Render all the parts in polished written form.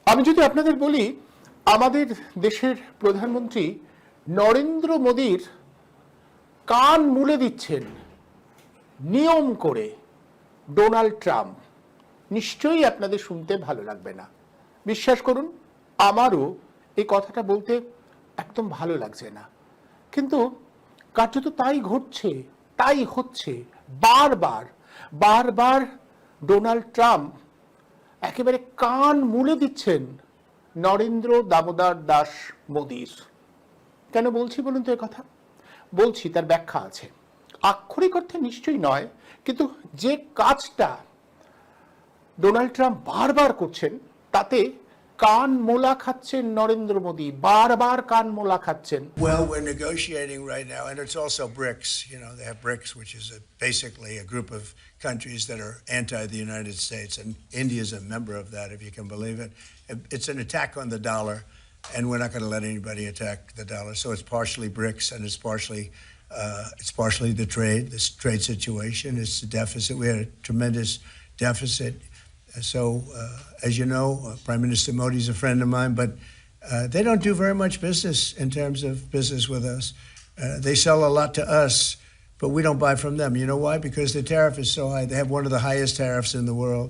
আমি যদি আপনাদের বলি, আমাদের দেশের প্রধানমন্ত্রী নরেন্দ্র মোদীর কান মুলে দিচ্ছেন নিয়ম করে ডোনাল্ড ট্রাম্প, নিশ্চয়ই আপনাদের শুনতে ভালো লাগবে না। বিশ্বাস করুন, আমারও এই কথাটা বলতে একদম ভালো লাগছে না, কিন্তু কার্যত তাই ঘটছে, তাই হচ্ছে। বারবার বারবার ডোনাল্ড ট্রাম্প একেবারে কান মুলে দিচ্ছেন নরেন্দ্র দামোদর দাস মোদীর। কেন বলছি বলুন তো? কথা বলছি, তার ব্যাখ্যা আছে। আক্ষরিক অর্থে নিশ্চয়ই নয়, কিন্তু যে কাজটা ডোনাল্ড ট্রাম্প বারবার করছেন তাতে কান মোলা খাচ্ছেন নরেন্দ্র মোদী, বারবার কান মোলা খাচ্ছেন। Well, we're negotiating right now, and it's also BRICS. You know, they have BRICS, which is basically a group of countries that are anti the United States, and India is a member of that, if you can believe it. It's an attack on the dollar, and we're not going to let anybody attack the dollar. So it's partially BRICS, and it's partially the trade situation. It's the deficit. We had a tremendous deficit. So, as you know, Prime Minister Modi is a friend of mine, but they don't do very much business in terms of business with us. They sell a lot to us, but we don't buy from them. You know why? Because the tariff is so high. They have one of the highest tariffs in the world.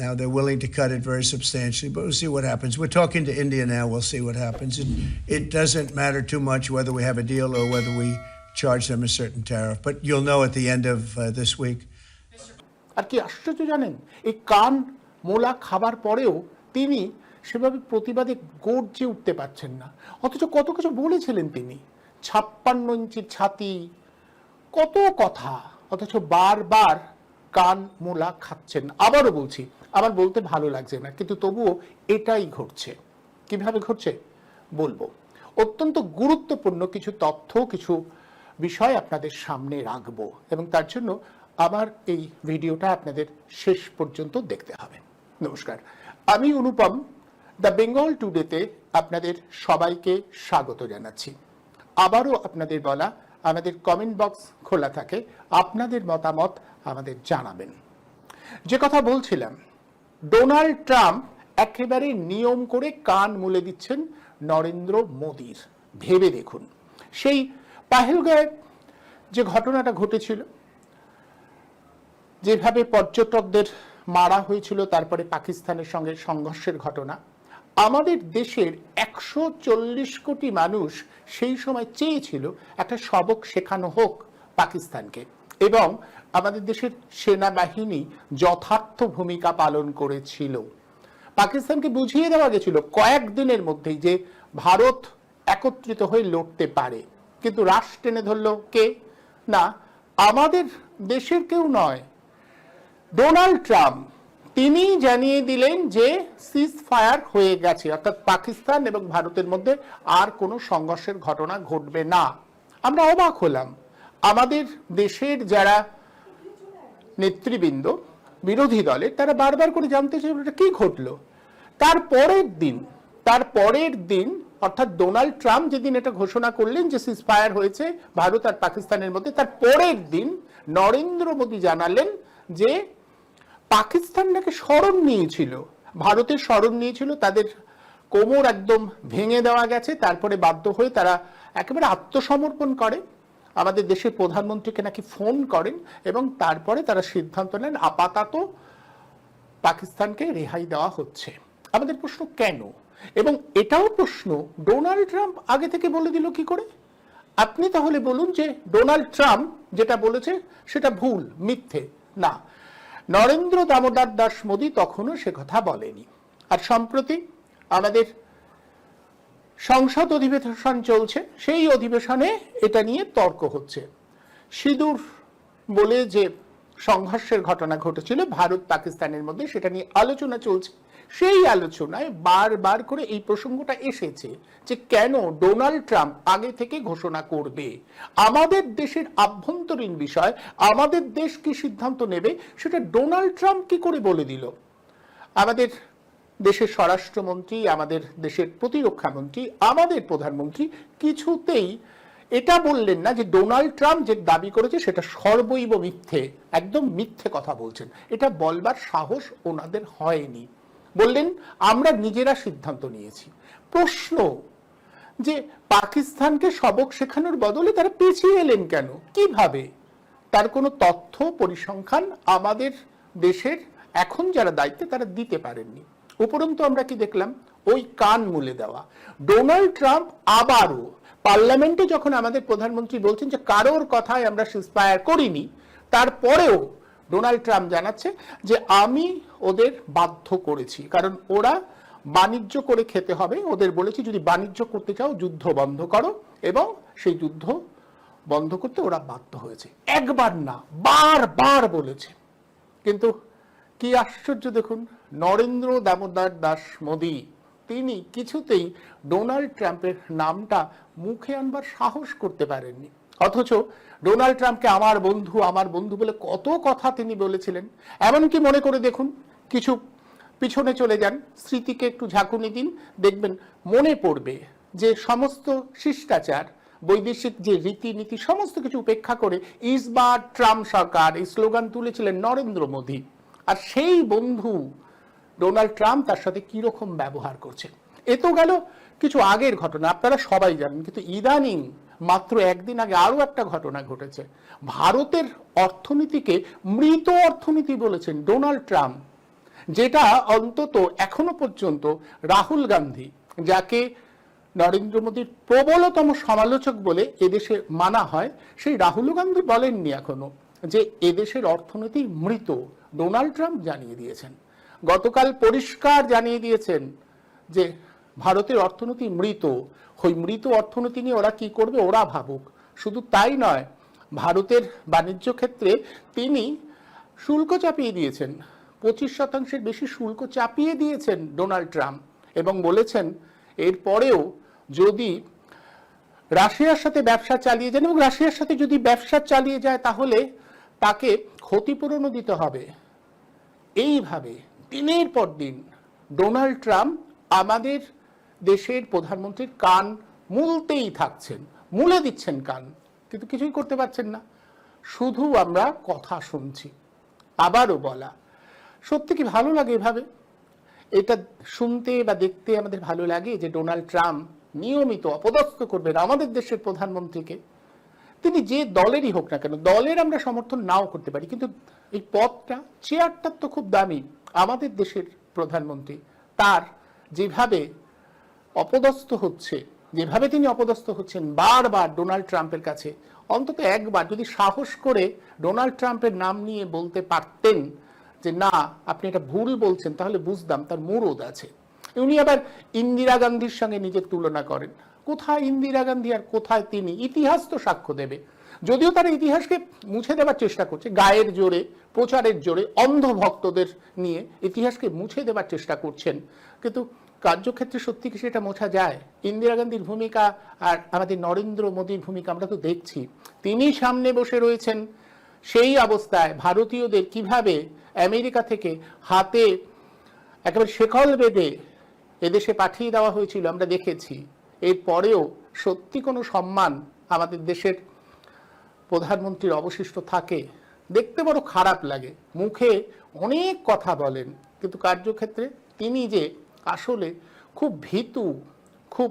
Now they're willing to cut it very substantially, but we'll see what happens. We're talking to India now. We'll see what happens. It doesn't matter too much whether we have a deal or whether we charge them a certain tariff, but you'll know at the end of this week. আর কি আশ্চর্য জানেন, এই কান মোলা খাবার পরেও তিনি সেভাবে প্রতিবাদে গর্জে উঠতে পারছেন না। অথচ কত কিছু বলেছিলেন তিনি, 56 ইঞ্চির ছাতি, কত কথা, অথচ বারবার কান মোলা খাচ্ছেন। আবারও বলছি, আমার বলতে ভালো লাগছে না, কিন্তু তবুও এটাই ঘটছে। কিভাবে ঘটছে বলবো। অত্যন্ত গুরুত্বপূর্ণ কিছু তথ্য, কিছু বিষয় আপনাদের সামনে রাখবো, এবং তার জন্য আমার এই ভিডিওটা আপনাদের শেষ পর্যন্ত দেখতে হবে। নমস্কার, আমি অনুপম, দ্য বেঙ্গল টুডেতে আপনাদের সবাইকে স্বাগত জানাচ্ছি। আবারও আপনাদের বলা, আমাদের কমেন্ট বক্স খোলা থাকে, আপনাদের মতামত আমাদের জানাবেন। যে কথা বলছিলাম, ডোনাল্ড ট্রাম্প একেবারে নিয়ম করে কান মুলে দিচ্ছেন নরেন্দ্র মোদীর। ভেবে দেখুন, সেই পাহেলগাঁয়ে যে ঘটনাটা ঘটেছিল, যেভাবে পর্যটকদের মারা হয়েছিল, তারপরে পাকিস্তানের সঙ্গে সংঘর্ষের ঘটনা, আমাদের দেশের 140 কোটি মানুষ সেই সময় চেয়েছিল একটা সবক শেখানো হোক পাকিস্তানকে, এবং আমাদের দেশের সেনাবাহিনী যথার্থ ভূমিকা পালন করেছিল। পাকিস্তানকে বুঝিয়ে দেওয়া গেছিল কয়েকদিনের মধ্যেই যে ভারত একত্রিত হয়ে লড়তে পারে, কিন্তু রাশ টেনে ধরল কে? না, আমাদের দেশের কেউ নয়, ডোনাল্ড ট্রাম্প। তিনি জানিয়ে দিলেন যে সিজ ফায়ার হয়ে গেছে, অর্থাৎ পাকিস্তান এবং ভারতের মধ্যে আর কোনো সংঘর্ষের ঘটনা ঘটবে না। আমরা অবাক হলাম। আমাদের দেশের যারা নেতৃবৃন্দ বিরোধী দলের, তারা বারবার করে জানতে চাইল এটা কি ঘটলো। তারপরের দিন অর্থাৎ ডোনাল্ড ট্রাম্প যেদিন এটা ঘোষণা করলেন যে সিজ ফায়ার হয়েছে ভারত আর পাকিস্তানের মধ্যে, তার পরের দিন নরেন্দ্র মোদী জানালেন যে পাকিস্তান নাকি শরণ নিয়েছিল, ভারতের শরণ নিয়েছিল, তাদের কোমর একদম ভেঙে দেওয়া গেছে, তারপরে বাধ্য হয়ে তারা একেবারে আত্মসমর্পণ করে, আমাদের দেশের প্রধানমন্ত্রীকে নাকি ফোন করেন, এবং তারপরে তারা সিদ্ধান্ত নেন আপাতত পাকিস্তানকে রেহাই দেওয়া হচ্ছে। আমাদের প্রশ্ন কেন? এবং এটাও প্রশ্ন, ডোনাল্ড ট্রাম্প আগে থেকে বলে দিল কি করে? আপনি তাহলে বলুন যে ডোনাল্ড ট্রাম্প যেটা বলেছে সেটা ভুল, মিথ্যে। না, নরেন্দ্র দামোদর দাস মোদী তখনও সে কথা বলেনি। আর সম্প্রতি আমাদের সংসদ অধিবেশন চলছে, সেই অধিবেশনে এটা নিয়ে তর্ক হচ্ছে। সিঁদুর বলে যে সংঘর্ষের ঘটনা ঘটেছিল ভারত পাকিস্তানের মধ্যে, সেটা নিয়ে আলোচনা চলছে। সেই আলোচনায় বারবার করে এই প্রসঙ্গটা এসেছে যে কেন ডোনাল্ড ট্রাম্প আগে থেকে ঘোষণা করবে, আমাদের দেশের আভ্যন্তরীণ বিষয়, আমাদের দেশ কি সিদ্ধান্ত নেবে সেটা ডোনাল্ড ট্রাম্প কি করে বলে দিল। আমাদের দেশের স্বরাষ্ট্রমন্ত্রী, আমাদের দেশের প্রতিরক্ষা মন্ত্রী, আমাদের প্রধানমন্ত্রী কিছুতেই এটা বললেন না যে ডোনাল্ড ট্রাম্প যে দাবি করেছে সেটা সর্বৈব মিথ্যে, একদম মিথ্যে কথা বলছেন। এটা বলবার সাহস ওনাদের হয়নি। বললেন আমরা নিজেরা সিদ্ধান্ত নিয়েছি। প্রশ্ন যে পাকিস্তানকে সবক শেখানোর বদলে তারা পিছিয়ে এলেন কেন, কিভাবে? তার কোনো তথ্য পরিসংখ্যান আমাদের দেশের এখন যারা দায়িত্বে তারা দিতে পারেননি। উপরন্তু আমরা কি দেখলাম? ওই কান মুলে দেওয়া। ডোনাল্ড ট্রাম্প আবারও পার্লামেন্টে যখন আমাদের প্রধানমন্ত্রী বলছেন যে কারোর কথায় আমরা সিজফায়ার করিনি, তারপরেও ডোনাল্ড ট্রাম্প জানাচ্ছে যে আমি ওদের বাধ্য করেছি, কারণ ওরা বাণিজ্য করে খেতে হবে, ওদের বলেছি যদি বাণিজ্য করতে চাও যুদ্ধ বন্ধ করো, এবং সেই যুদ্ধ বন্ধ করতে ওরা বাধ্য হয়েছে। একবার না, বারবার বলেছে। কিন্তু কি আশ্চর্য দেখুন, নরেন্দ্র দামোদর দাস মোদী তিনি কিছুতেই ডোনাল্ড ট্রাম্পের নামটা মুখে আনবার সাহস করতে পারেননি। অথচ ডোনাল্ড ট্রাম্পকে আমার বন্ধু বলে কত কথা তিনি বলেছিলেন। এমনকি মনে করে দেখুন, কিছু পিছনে চলে যান, স্মৃতিকে একটু ঝাঁকুনি দিন, দেখবেন মনে পড়বে যে সমস্ত শিষ্টাচার, বৈদেশিক যে রীতিনীতি, সমস্ত কিছু উপেক্ষা করে ইসবার ট্রাম্প সরকার এই স্লোগান তুলেছিলেন নরেন্দ্র মোদী। আর সেই বন্ধু ডোনাল্ড ট্রাম্প তার সাথে কিরকম ব্যবহার করছে। এ তো গেল কিছু আগের ঘটনা, আপনারা সবাই জানেন। কিন্তু ইদানিং মাত্র একদিন আগে আরো একটা ঘটনা ঘটেছে। ভারতের অর্থনীতিকে মৃত অর্থনীতি বলেছেন ডোনাল্ড ট্রাম্প, যেটা অন্তত এখনো পর্যন্ত রাহুল গান্ধী, যাকে নরেন্দ্র মোদীর প্রবলতম সমালোচক বলে এদেশে মানা হয়, সেই রাহুল গান্ধী বলেননি এখনো যে এদেশের অর্থনীতি মৃত। ডোনাল্ড ট্রাম্প জানিয়ে দিয়েছেন, গতকাল পরিষ্কার জানিয়ে দিয়েছেন যে ভারতের অর্থনীতি মৃত। ওই মৃত অর্থনীতি নিয়ে ওরা কি করবে ওরা ভাবুক। শুধু তাই নয়, ভারতের বাণিজ্য ক্ষেত্রে তিনি শুল্ক চাপিয়ে দিয়েছেন, 25% বেশি শুল্ক চাপিয়ে দিয়েছেন ডোনাল্ড ট্রাম্প, এবং বলেছেন এরপরেও যদি রাশিয়ার সাথে ব্যবসা চালিয়ে যান, এবং রাশিয়ার সাথে যদি ব্যবসা চালিয়ে যায় তাহলে তাকে ক্ষতিপূরণও দিতে হবে। এইভাবে দিনের পর দিন ডোনাল্ড ট্রাম্প আমাদের দেশের প্রধানমন্ত্রীর কান মুলতেই থাকছেন, মুলে দিচ্ছেন কান, কিন্তু কিছুই করতে পারছেন না। শুধু আমরা কথা শুনছি। আবারও বলা, সত্যি কি ভালো লাগে এভাবে? এটা শুনতে বা দেখতে আমাদের ভালো লাগে যে ডোনাল্ড ট্রাম্প নিয়মিত অপদস্থ করবেন আমাদের দেশের প্রধানমন্ত্রীকে। তিনি যে দলেরই হোক না কেন, দলের আমরা সমর্থন নাও করতে পারি, কিন্তু এই পদটা, চেয়ারটা তো খুব দামি। আমাদের দেশের প্রধানমন্ত্রী তার যেভাবে অপদস্থ হচ্ছে, যেভাবে তিনি অপদস্থ হচ্ছেন বারবার ডোনাল্ড ট্রাম্পের কাছে, অন্তত একবার যদি সাহস করে ডোনাল্ড ট্রাম্পের নাম নিয়ে বলতে পারতেন যে না আপনি এটা ভুল বলছেন, তাহলে বুঝতাম তার মুরদ আছে। উনি আবার ইন্দিরা গান্ধীর সঙ্গে নিজের তুলনা করেন। কোথায় ইন্দিরা গান্ধী আর কোথায় তিনি? ইতিহাস তো সাক্ষ্য দেবে। যদিও তারা ইতিহাসকে মুছে দেওয়ার চেষ্টা করছে, গায়ের জোরে, প্রচারের জোরে, অন্ধ ভক্তদের নিয়ে ইতিহাসকে মুছে দেওয়ার চেষ্টা করছেন, কিন্তু কার্যক্ষেত্রে সত্যি কি সেটা মোছা যায়? ইন্দিরা গান্ধীর ভূমিকা আর আমাদের নরেন্দ্র মোদীর ভূমিকা আমরা তো দেখছি। তিনি সামনে বসে রয়েছেন, সেই অবস্থায় ভারতীয়দের কিভাবে আমেরিকা থেকে হাতে একেবারে শেকল বেঁধে এদেশে পাঠিয়ে দেওয়া হয়েছিল আমরা দেখেছি। এরপরেও সত্যি কোনো সম্মান আমাদের দেশের প্রধানমন্ত্রীর অবশিষ্ট থাকে? দেখতে বড় খারাপ লাগে। মুখে অনেক কথা বলেন, কিন্তু কার্যক্ষেত্রে তিনি যে আসলে খুব ভীতু, খুব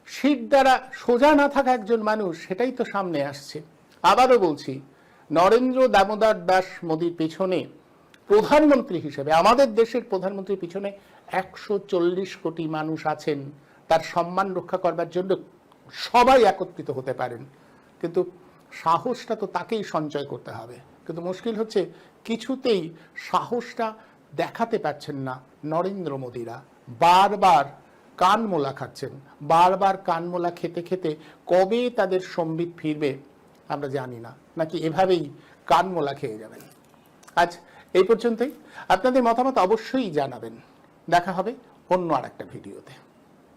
শির দ্বারা সোজা না থাকা একজন মানুষ, সেটাই তো সামনে আসছে। আবারও বলছি, নরেন্দ্র দামোদর দাস মোদীর পিছনে প্রধানমন্ত্রী হিসেবে, আমাদের দেশের প্রধানমন্ত্রীর পিছনে 140 কোটি মানুষ আছেন। তার সম্মান রক্ষা করবার জন্য সবাই একত্রিত হতে পারেন, কিন্তু সাহসটা তো তাকেই সঞ্চয় করতে হবে। কিন্তু মুশকিল হচ্ছে কিছুতেই সাহসটা দেখাতে পারছেন না নরেন্দ্র মোদীরা। বারবার কানমোলা খাচ্ছেন, বারবার কানমোলা খেতে খেতে কবে তাদের সম্বিত ফিরবে আমরা জানি না, নাকি এভাবেই কানমোলা খেয়ে যাবেন। আজ এই পর্যন্তই। আপনাদের মতামত অবশ্যই জানাবেন। দেখা হবে অন্য আর একটা ভিডিওতে।